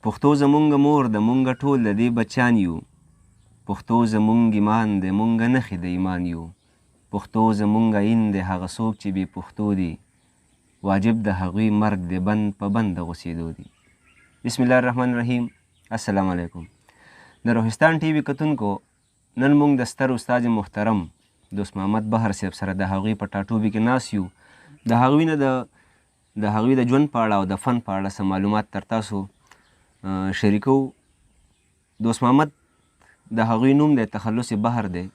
پښتو زمونږ مور د مونږ ټول د دې بچیان یو. پښتو زمونږ ایمان دی مونږ نښې د ایمان یو. پښتو زمونږ آیین دی هغه څوک چې بې پښتو دی واجب د هغوی مرګ دی بند په بند د غوڅېدو دی. بسم الله الرحمن الرحیم. السلام علیکم. د روحستان ټي وي کتونکو، نن موږ د ستر استاد محترم دوست محمد بهر صاحب سره د هغوی په ټاټوبي کې ناست یو. د هغوی نه د هغوی د ژوند په اړه او د فن په اړه څه معلومات تر تاسو شریکو. دوست محمد د هغوی نوم دی تخلص بهر دی.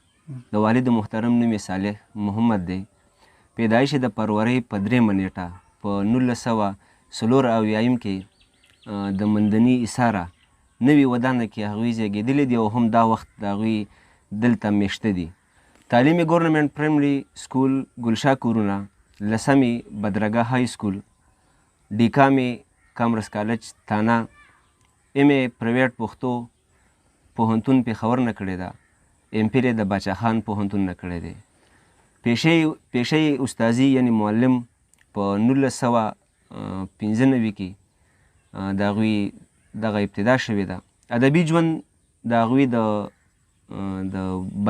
د والد محترم نوم یې صالح محمد دی. پیدایش د فروری په 3 نیټه په 1994 کې د مندني اساره نوي ودانه کې هغوی زیږېدلي دي او هم دا وخت د هغوی دلته میشته دي. تعلیم یې ګورنمنټ پرایمري سکول ګلشا کورونه، 10مې بدرګه های سکول، ډیکام کامرس کالج تانا، ایم ای پرایویټ پښتو پوهنتون پېښور نه کړې ده. ایم پیر د باچا خان پوهنتون نه کړی دی. پیشه استازي یعنی معلم په 1995 کې د هغوی دغه ابتدا شوې ده. ادبي ژوند د هغوی د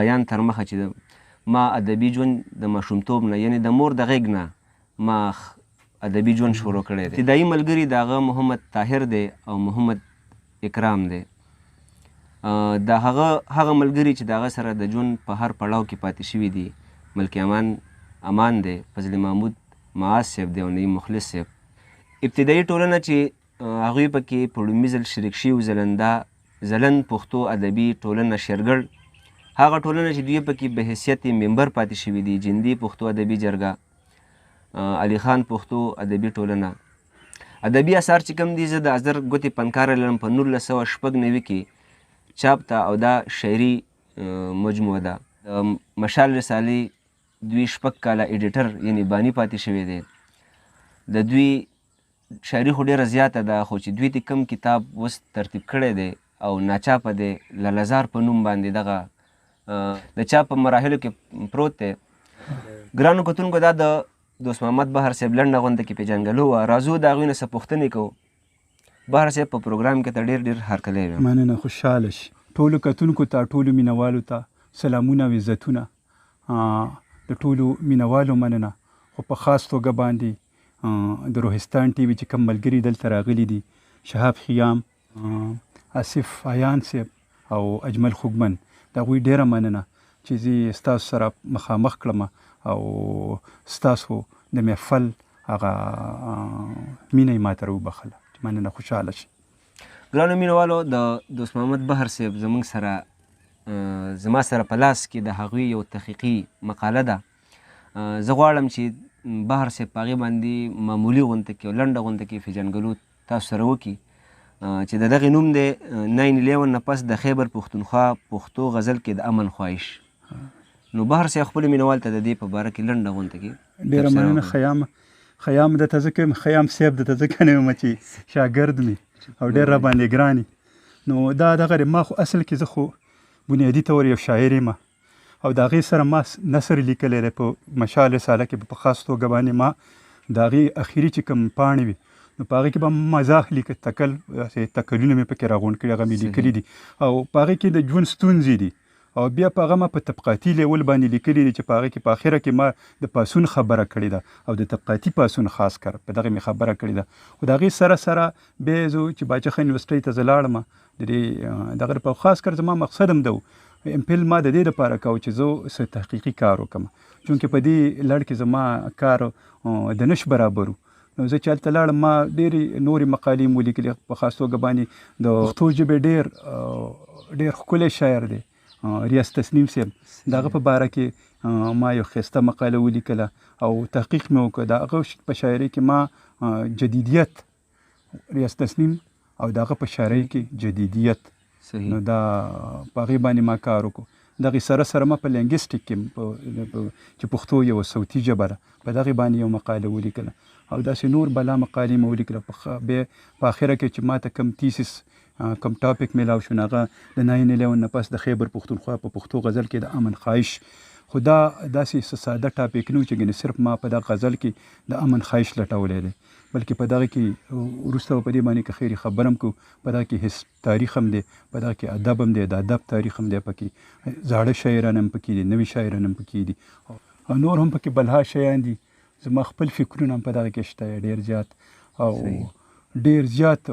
بیان تر مخه چې ما ادبي ژوند د ماشومتوب نه یعنی د مور د غېږ نه ما ادبي ژوند شروع کړی دی. ابتدایي ملګري د هغه محمد طاهر دی او محمد اکرام دی. د هغه ملګري چې د هغه سره د ژوند په هر پړاو کې پاتې شوي دي ملکي امان دی، فضل محمود معاذ صاحب دی او نعیم مخلص صاحب. ابتدایي ټولنه چې هغوی پکې په لومړي ځل شریک شوي زلند پښتو ادبي ټولنه شیرګړ، هغه ټولنه چې دوی پکې په حیثیت ممبر پاتې شوي دي جندي پښتو ادبي جرګه، علي خان پښتو ادبي ټولنه. ادبي اثار چې کوم دي زه د ازر ګوتې پنکاره لرم په 1996 کې چاپ ته او دا شاعري مجموعه ده. مشال رسالې دوی 6 کاله ایډیټر یعنی بانی پاتې شوی دی. د دوی شاعري خو ډېره زیاته ده خو چې دوی ته کوم کتاب اوس ترتیب کړی دی او ناچاپه دی لالزار په نوم باندې دغه د چاپ په مراحلو کې پروت دی. ګرانو کتونکو، دا د دوست محمد بهر صاحب لنډه غونډه کې پیژنګلو وه. راځو د هغوی نه څه پوښتنې کوو. بهر صاحب په پروګرام کې ته ډېر هرکلی ویم. مننه، خوشحاله شي. ټولو کتونکو ته، ټولو مینوالو ته سلامونه او عزتونه. د ټولو مینوالو مننه، خو په خاص توګه باندې د روحستان ټي وي چې کوم ملګري دلته راغلي دي، شهاب خیام، آصف عیان صاحب او اجمل خوږمن، د هغوی ډېره مننه چې زه ستاسو سره مخامخ کړم او ستاسو د محفل هغه مینه یې ماته راوبخله. مننه، خوشحاله شي. ګرانو مینوالو، د دوست محمد بهر صاحب زما سره په لاس کې د هغوی یو تحقیقي مقاله ده. زه غواړم چې بهر صاحب په هغې باندې معمولي غونډه کې او لنډه غونډه کې پیژنګلو تاسو سره وکړي چې د دغې نوم دی 9/11 نه پس د خیبر پښتونخوا پښتو غزل کې د امن خواهش. نو بهر صاحب خپلو مینوال ته د دې په باره کې لنډه غونډه کې ډېره مننه. خیام درته ځکه یم، خیام صاحب درته ځکه نه یم چې شاګرد مې او ډېر راباندې ګران. نو دا دغه ما خو اصل کې زه خو بنیادي طور یو شاعر یم او د هغې سره ما نثر لیکلی دی په مشال رساله کې. په خاص توګه باندې ما د هغې اخري چې کوم پاڼې وي نو په هغې کې به مزاح لیکه، تکلونه مې پکې راغونډ کړي، هغه مې لیکلي دي او په هغې کې د ژوند ستونزې دي او بیا په هغه ما په طبقاتي لیول باندې لیکلي دي چې په هغې کې په اخره کې ما د پاسون خبره کړې ده او د طبقاتي پاسون خاص کر په دغه مې خبره کړې ده. خو د هغې سره سره بیا زه چې باچخه یونیورسټۍ ته زه لاړم د دې دغه په خاص کر زما مقصد هم ده ام فل ما د دې لپاره کوو چې زه څه تحقیقي کار وکړم، چونکې په دې لړ کې زما کار د نش برابر و. نو زه چې هلته لاړم ما ډېرې نورې مقالې مو لیکلې، په خاص توګه باندې د پښتو ژبې ډېر ښکلی شاعر دی ریاض تسنیم صاحب، د هغه په باره کې ما یو ښایسته مقاله ولیکله او تحقیق مې وکړ. د هغه په شاعرۍ کې ما جدیدیت، ریاض تسنیم او د هغه په شاعرۍ کې جدیدیت، نو دا په هغې باندې ما کار وکړو. دغې سره سره ما په لینګویسټیک کې چې پښتو یوه صوتي ژبه ده په دغې باندې یو مقاله ولیکله او داسې نور بلا مقالې مې ولیکله. بیا په آخره کې چې ما ته کوم تیسیس کوم ټاپک میلاو شو هغه د 9/11 نه پس د خیبر پښتونخوا په پښتو غزل کې د امن خواهش. خو دا داسې ساده ټاپک نه و چې ګنې صرف ما په دغه غزل کې د امن خواهش لټولی دی. بلکې په دغه کې وروسته په دې باندې که خیر خبره هم کوو په دغه کې تاریخ هم دی په دغه کې ادب هم دی د ادب تاریخ هم دی پکې زاړه شاعران هم پکې دي نوي شاعران هم پکې دي او نور هم پکې بلها شیان دي زما خپل فکرونه هم په دغه کې شته ډېر زیات او ډېر زیات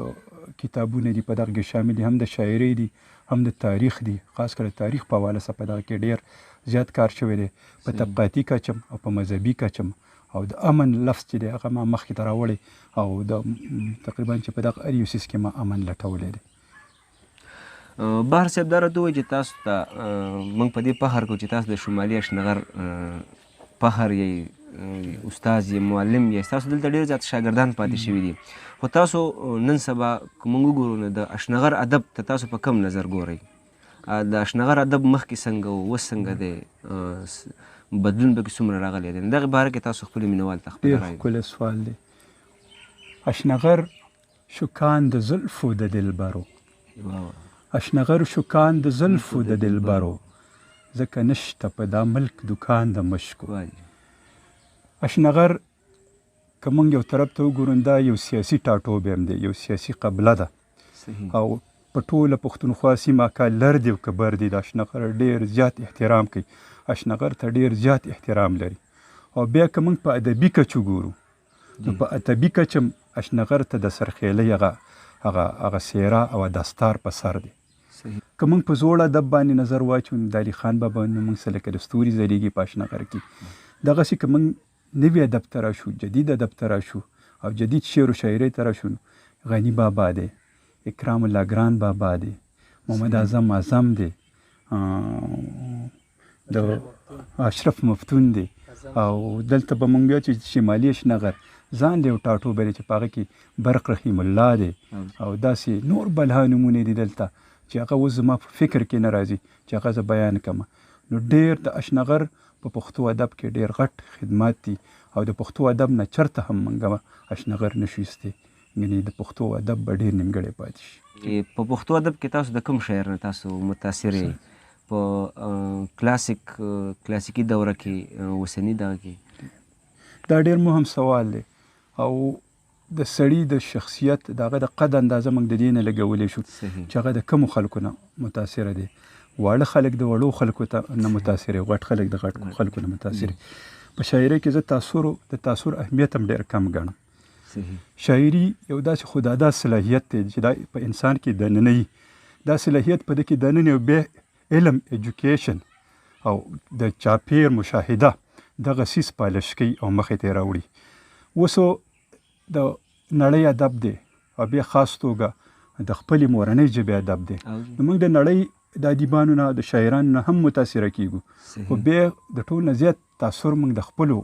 کتابونه دي په دغه کې شامل دي هم د شاعرۍ دي هم د تاریخ دي خاص کر تاریخ په حواله سره په دغه کې ډېر زیات کار شوی دی په طبقاتي کچم او په مذهبي کچم او د امن لفظ چې دی هغه ما مخکې ته راوړی او د تقریبا چې په دغه هر یو څیز کې ما امن لټولی دی بهر صاحب دا راته ووایي چې تاسو ته موږ په دې فخر کوو چې تاسو د شمالي اشنغر فخر یې استاد یې معلم یې ستاسو دلته ډېر زیات شاګردان پاتې شوي دي خو تاسو نن سبا که موږ وګورو نو د اشنغر ادب ته تاسو په کم نظر ګورئ د اشنغر ادب مخکې څنګه و اوس څنګه دی بدلون پکې څومره راغلی دی دغې باره کې تاسو خپلو مینوال ته خپله ډېر ښکلی سوال دی اشنغر شکان د زلفو د دلبرو اشنغر شکان د زلفو د دلبرو ځکه نشته په دا ملک دکان د مشکو اشنغر که موږ یو طرف ته وګورو دا یو سیاسي ټاټوبی هم دی یو سیاسي قبله ده او په ټوله پښتونخوا سیمه که لر دی او که بر دی د اشنغر ډېر زیات احترام کوي اشنغر ته ډېر زیات احترام لري او بیا که موږ په ادبي کچ وګورو نو په ادبي کچ هم اشنغر ته د سرخیلۍ هغه څیره او دستار په سر دی که موږ په زوړ ادب باندې نظر واچو د علي خان بابا نو موږ سره لکه د ستوري ځلیږي په اشنغر کې دغسې که موږ نوي ادب ته راشو جدید ادب ته راشو او جدید شعر و شاعرۍ ته راشو غني بابا دی اکرام الله ګران بابا دی محمد اعظم اعظم دی د اشرف مفتون دی او دلته به موږ بیا چې شمالي اشنغر ځان له یو ټاټوبی دی چې په هغه کې برق رحیم الله دی او داسې نور بلها نمونې دي دلته چې هغه اوس زما په فکر کې نه راځي چې هغه زه بیان کړم نو ډېر د اشنغر په پښتو ادب کې ډېر غټ خدمات دي او د پښتو ادب نه چرته هم موږ اشنغر نشو ایستی یعنې د پښتو ادب به ډېر نیمګړی پاتې شي په پښتو ادب کې تاسو د کوم شاعر نه تاسو متاثر یې په کلاسیکي دوره کې اوسني دغه کې دا ډېر مهم سوال دی او د سړي د شخصیت د هغه د قد اندازه موږ د دې نه لګولی شو چې هغه د کومو خلکو نه متاثره دی واړه خلک د وړو خلکو ته نه متاثر غټ خلک د غټ خلکو نه متاثر په شاعرۍ کې زه د تاثر اهمیت هم ډېر کم ګڼم شاعري یو داسې خدادا صلاحیت دی چې دا په انسان کې دننه وي دا صلاحیت په ده کې دننه بیا علم ایجوکیشن او د چاپیر مشاهده دغه څیز پالش کوي او مخې ته یې راوړي اوسو د نړۍ ادب دی او بیا خاص توګه د خپلې مورنۍ ژبې ادب دی نو موږ د نړۍ د ادیبانو نه د شاعرانو نه هم متاثره کیږو خو بیا د ټول نه زیات تاثر موږ د خپلو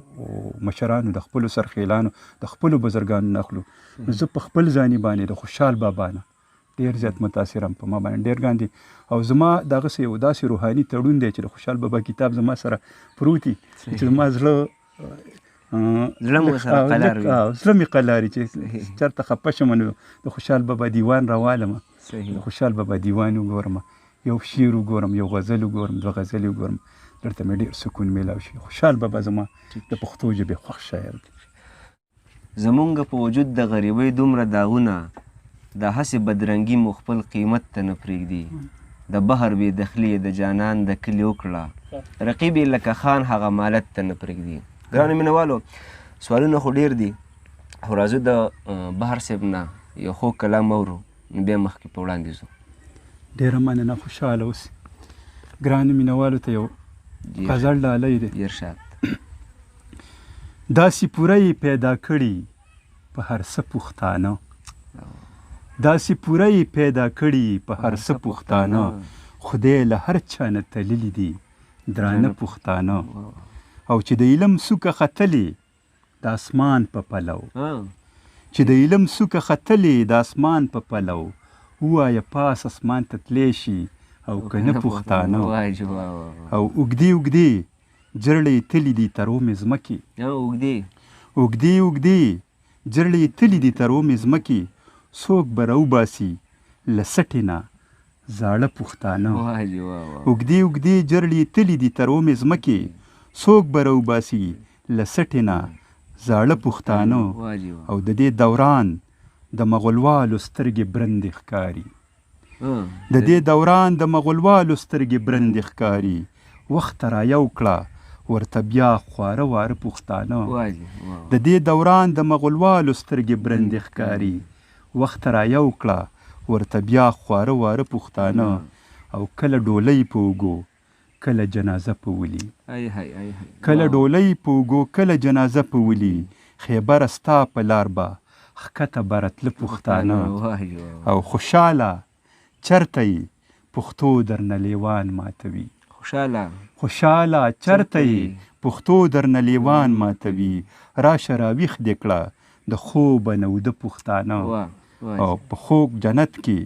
مشرانو د خپلو سرخیلانو د خپلو بزرګانو نه اخلو نو زه په خپل ځاني باندې د خوشحال بابا نه ډېر زیات متاثر هم په ما باندې ډېر ګران دي او زما دغسې یو داسې روحاني تړون دی چې د خوشحال بابا کتاب زما سره پروت وي چې زما زړه مې قلاري چې چېرته خفه شم نو د خوشحال بابا دیوان راوالم د خوشحال بابا دیوان وګورم یو شعر وګورم یو غزل وګورم دوه غزلې وګورم درته مې ډېر سکون میلاو شي خوشحال بابا زما د پښتو ژبې خوښ شاعر دی زمونږ په وجود د غریبۍ دومره داغونه د هسې بدرنګي مو خپل قیمت ته نه پرېږدي د بحر بې دخلي د جانان د کلي وکړه رقیب یې لکه خان هغه مالت ته نه پرېږدي ګرانو مینوالو سوالونه خو ډېر دي خو راځو د بحر صاحب نه یو خوږ کلام اورو بیا مخکې په وړاندې ځو ډېره مننه خوشحاله اوسئ ګرانو مینوالو ته یو غزل ډالۍ دی ارشاد داسې پوره یې پیدا کړي په هر څه پښتانه داسې پوره یې پیدا کړي په هر څه پښتانه خدای له هر چا نه تللي دي درانه پښتانه او چې د علم څوکه ختلې د اسمان په پلو چې د علم څوکه ختلې د اسمان په پلو ووایه پاس اسمان ته تلی شي او که نه پښتانه او اوږدې اوږدې جرړې تلي دي تر ومې ځمکې اوږدې اوږدې جرړې تلي دي تر ومې ځمکې څوک به راوباسي له سټې نه زاړه پښتانه اوږدې اوږدې جرړې تلي دي تر ومې ځمکې څوک به راوباسي له سټې نه زاړه پښتانه واجب او د دې دوران د مغولوالو سترګې برندې ښکاري د دې دوران د مغولوالو سترګې برندې ښکاري وخت را یو کړه ورته بیا خواره واره پښتانه د دې دوران د مغولوالو سترګې برندې ښکاري وخت را یو کړه ورته بیا خواره واره پښتانه او کله ډولۍ په اوږو کله جنازه په ولي کله ډولۍ په اوږو کله جنازه په ولي خیبره ستا په لار به ښکته برتله پښتانه او خوشحاله چرته یې پښتو درنه لیوان ماتوي خوشحاله چرته یې پښتو درنه لیوان ماتوي راشه راویښ دې کړه د خوبه نه وده پښتانه او په خوږ جنت کې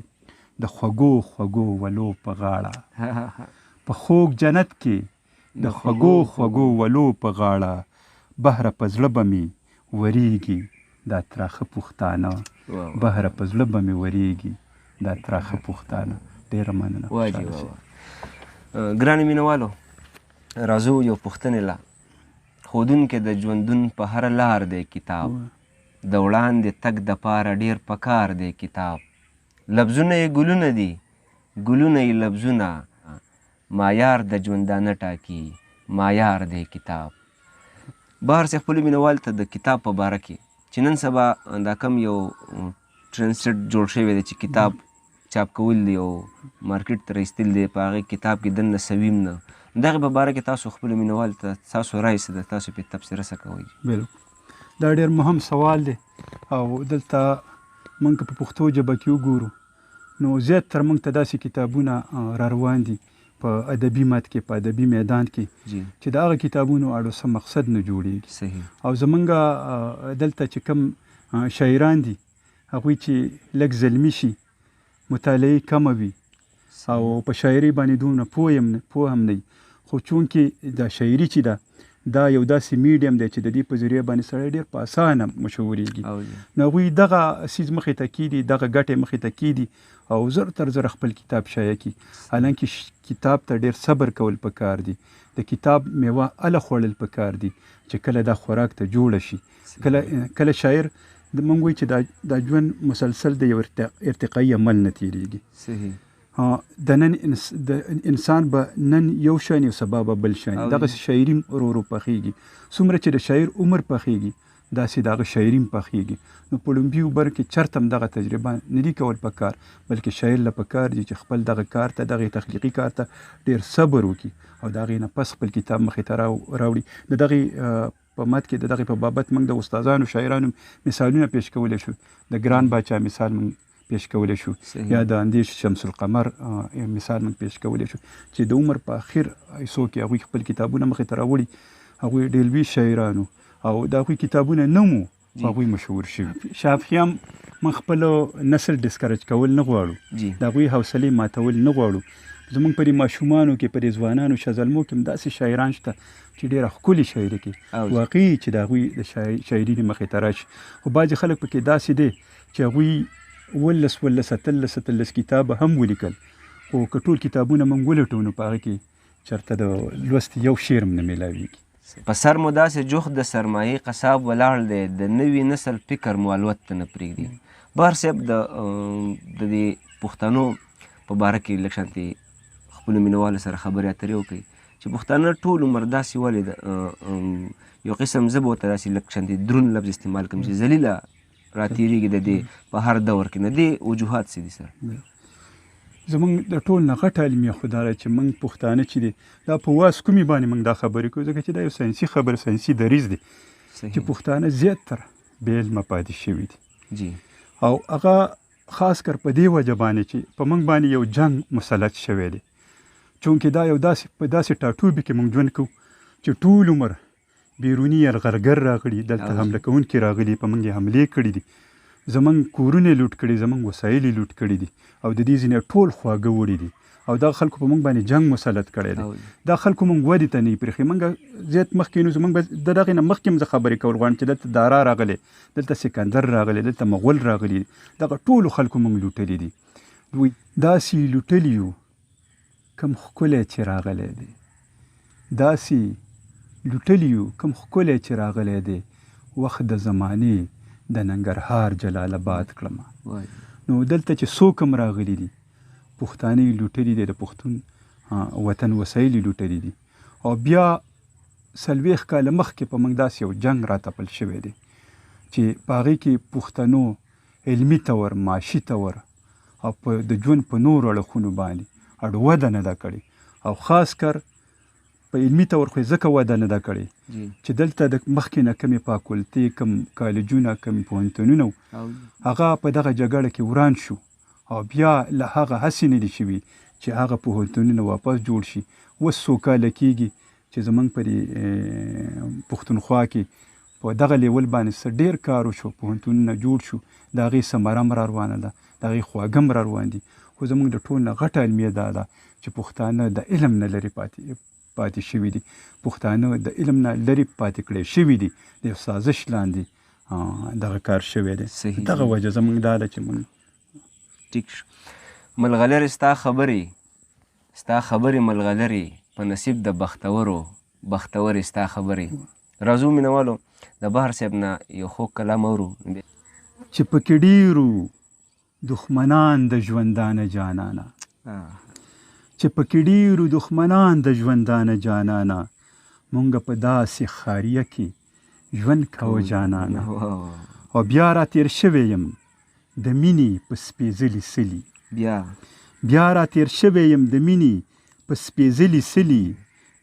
د خوږو خوږو ولو په غاړه په خوږ جنت کې د خوږو خوږو ولو په غاړه بهره په زړه به مې وریږي دا تراخه پښتانه بهره په زړه به مې وریږي دا تراخه پښتانه ډېره مننه ګرانو مینوالو راځو یو پوښتنې له ښودونکی د ژوندون په هره لار دی کتاب د وړاندې تګ دپاره ډېر پکار دی کتاب لفظونه یې ګلونه دي ګلونه یې لفظونه معیار د ژوندانه ټاکي معیار دی کتاب بهر چې خپلو مینوالو ته د کتاب په باره کې چې نن سبا دا کم یو ټرنسلیټ جوړ شوی دی چې کتاب چاپ کول دی او مارکیټ ته رایستل دی په هغې کتاب کې دننه سویم نه دغې په باره کې تاسو خپلو مینوالو ته تاسو رایې څه ده تاسو پرې تبصره څه کوئ بالکل دا ډېر مهم سوال دی او دلته موږ که په پښتو ژبه کې وګورو نو زیاتره موږ ته داسې کتابونه را روان دي په ادبي مد کې په ادبي میدان کې چې د هغه کتابونو اړو څه مقصد نه جوړېږي او زمونږ دلته چې کوم شاعران دي هغوی چې لږ زلمي شي مطالعې کمه وي او په شاعري باندې دومره پوه هم نه خو چونکې دا شاعري چې ده دا یو داسې میډیم دی چې د دې په ذریعه باندې سړی ډېر په اسانه مشهورېږي نو هغوی دغه څیز مخې ته کیدي دغه ګټې مخې ته کیدي او زر تر زر خپل کتاب شایع کړي حالانکه کتاب ته ډېر صبر کول پکار دي د کتاب میوه اله خوړل پکار دي چې کله دا خوراک ته جوړه شي کله شاعر موږ وایو چې دا ژوند مسلسل د یو ارتقایي عمل نه تېرېږي د نن انسان به نن یو شان یو سبا به بل شان دغسې شاعري ورو ورو پخېږي څومره چې د شاعر عمر پخېږي داسې د هغه شاعري هم پخېږي نو په لومبي عمر کې چرته هم دغه تجربه نه دي کول پکار بلکې شاعر له پکار دي چې خپل دغه کار ته دغه تخلیقي کار ته ډېر صبر وکړي او د هغې نه پس خپل کتاب مخې ته راوړي د دغې په مد کې د دغې په بابت موږ د استادانو شاعرانو مثالونه پیش کولی شو د ګران باچا مثال موږ پیش کولی شو یا د اندیش شمس القمر مثال موږ پیش کولی شو چې د عمر په اخر حصو کې هغوی خپل کتابونه مخې ته راوړي هغوی ډېر لوی شاعرانو او د هغوی کتابونه نه مو هغوی مشهور شوي شافعي هم موږ خپلو نسل ډسکرج کول نه غواړو د هغوی حوصلې ماتول نه غواړو زموږ په دې ماشومانو کې په دې ځوانانو شازلمو کې هم داسې شاعران شته چې ډېره ښکلې شاعري کوي واقعي چې د هغوی د شاعري مخې ته راشي خو بعضې خلک پکې داسې دی چې هغوی 18 کتابه هم ولیکل خو که ټول کتابونه موږ ولټو نو په هغه کې چېرته د لوست یو شعر هم نه میلاویږي په سر مو داسې جوخت د سرمایې قصاب ولاړ دی د نوي نسل فکر مو الوت ته نه پرېږدي بهر صاحب د دې پښتنو په باره کې لږ شانتې خپلو مینوالو سره خبرې اترې وکړئ چې پښتانه ټول عمر داسې ولې یو قسم زه به ورته داسې لږ شانتې دروند لفظ استعمال کړم چې ذلیله راتېرېږي د دې په هر دور کې نه دې وجوهات څه دي سر زمونږ د ټول نه غټ علمي خو دا چې موږ پښتانه چې دي دا په واس کومې باندې موږ دا خبرې کوو ځکه چې دا یو ساینسي خبره ساینسي دریځ دی چې پښتانه زیاتره بې علمه پاتې شوي دي او هغه خاص کر په دې وجه باندې چې په موږ باندې یو جنګ مسلط شوی دی چونکې دا یو داسې ټاټوبي کې موږ ژوند کوو چې ټول عمر بیروني یرغلګر راغلي دلته حمله کوونکي راغلي په موږ یې حملې کړي دي زمونږ کورونه لوټ کړي زمونږ وسایل یې لوټ کړي دي او د دې ځینې ټول خواږه وړي دي او دا خلکو په موږ باندې جنګ مسلط کړی دی دا خلکو موږ ودې ته نه یې پرېښي موږ زیات مخکې نو زموږ د دغې نه مخکې هم زه خبرې کول غواړم چې دلته دارا راغلی دلته سکندر راغلی دلته مغول راغلي دغه ټولو خلکو موږ لوټلي دي دوی داسې لوټلي یو کم ښکلی چې راغلی دی داسې لوټلي یو کم ښکلی چې راغلی دی وخت د زمانې د ننګرهار جلال آباد کړمه. نو دلته چې څوک هم راغلي دي پښتانه یې لوټلي دي، د پښتون وطن وسایل یې لوټلي دي. او بیا 40 کاله مخکې په موږ داسې یو جنګ راتپل شوی دی چې په هغې کې پښتنو علمي طور، معاشي طور او په د ژوند په نورو اړخونو باندې اړ وده نه ده کړې. او خاص کر په علمي طور خو یې ځکه وده نه ده کړې چې دلته د مخکې نه کمې فاکولتې، کم کالجونه، کم پوهنتونونه هغه په دغه جګړه کې وران شو. او بیا له هغه هڅې نه دي شوي چې هغه پوهنتونونه واپس جوړ شي. اوس څو کاله کېږي چې زموږ په دې پښتونخوا کې په دغه لیول باندې څه ډېر کار وشو، پوهنتونونه جوړ شو، د هغې ثمره هم را روانه ده، د هغې خواږه هم را روان دي. خو زموږ د ټول نه غټه المیه دا ده چې پښتانه د علم نه لرې پاتې شوي دي، پښتانه د علم نه لرې پاتې کړی شوي دي، د یو سازش لاندې دغه کار شوی دی. دغه وجه زموږ دا ده چې موږ ټیک شو. ملغلرې ستا خبرې ملغلرې په نصیب د بختورې ستا خبرې. راځو مینوالو د بهر صاحب نه یو خوږ کلام اورو. چې پکې ډېرو دښمنان د ژوندانه جانانه، چې پکې ډېرو دښمنان د ژوندانه جانانه، مونږ په داسې خاریه کې ژوند کوه جانانه. او بیا را تیر شوی یم د مینې په سپېڅلي سلي، بیا را تیر شوی یم د مینې په سپېڅلي سلي،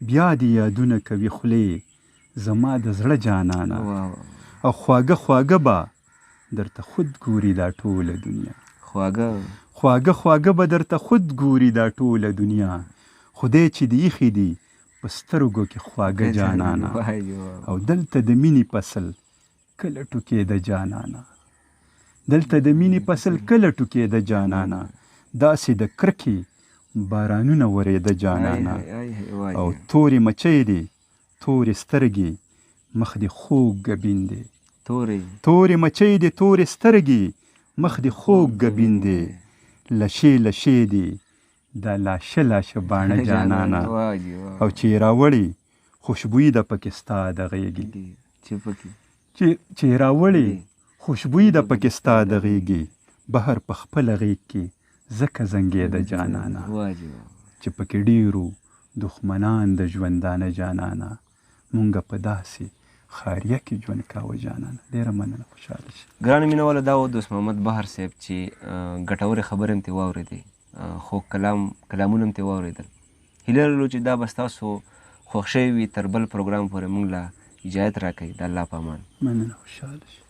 بیا دې یادونه کوي خولې زما د زړه جانانه. او خواږه خواږه به درته خود ګوري دا ټوله دنیا، خواږه به درته خود ګوري دا ټوله دنیا، خدای چې دې ایښي دي په سترګو کې خواږه جانانه. او دلته د مینې فصل کله ټوکېده جانانه، دلته د مینې فصل کله ټوکېده جانانه، داسې د کرکې بارانونه ورېده جانانه. او تورې مچۍ دي، تورې سترګې، مخ دې خوږ ګبین دی، تورې مچۍ دي، تورې سترګې، مخ دې خوږ ګبین دی، لشې لشې دي دا لاشه باڼه جانانه. او چې یې راوړې خوشبويي ده پکې ستا د غېږې، چې یې راوړې خوشبويي ده پکې ستا د غېږې، بهر په خپله غېږ کې ځکه زنګېده جانانه. چې پکې ډېرو دښمنان د ژوندانه جانانه، مونږ په داسې خاریه کې ژوند کاوه جانانه. ډېره مننه، خوشحاله شي. ګرانو مینهوالو، دا و دوست محمد بهر صاحب چې ګټورې خبرې هم ترې واورېدې، خوږ کلامونه هم ترې واورېدل. هیله لرو چې دا به ستاسو خوښ شوی وي. تر بل پروګرام پورې موږ له اجازت راکوئ. د الله په امان. مننه، خوشحاله شي.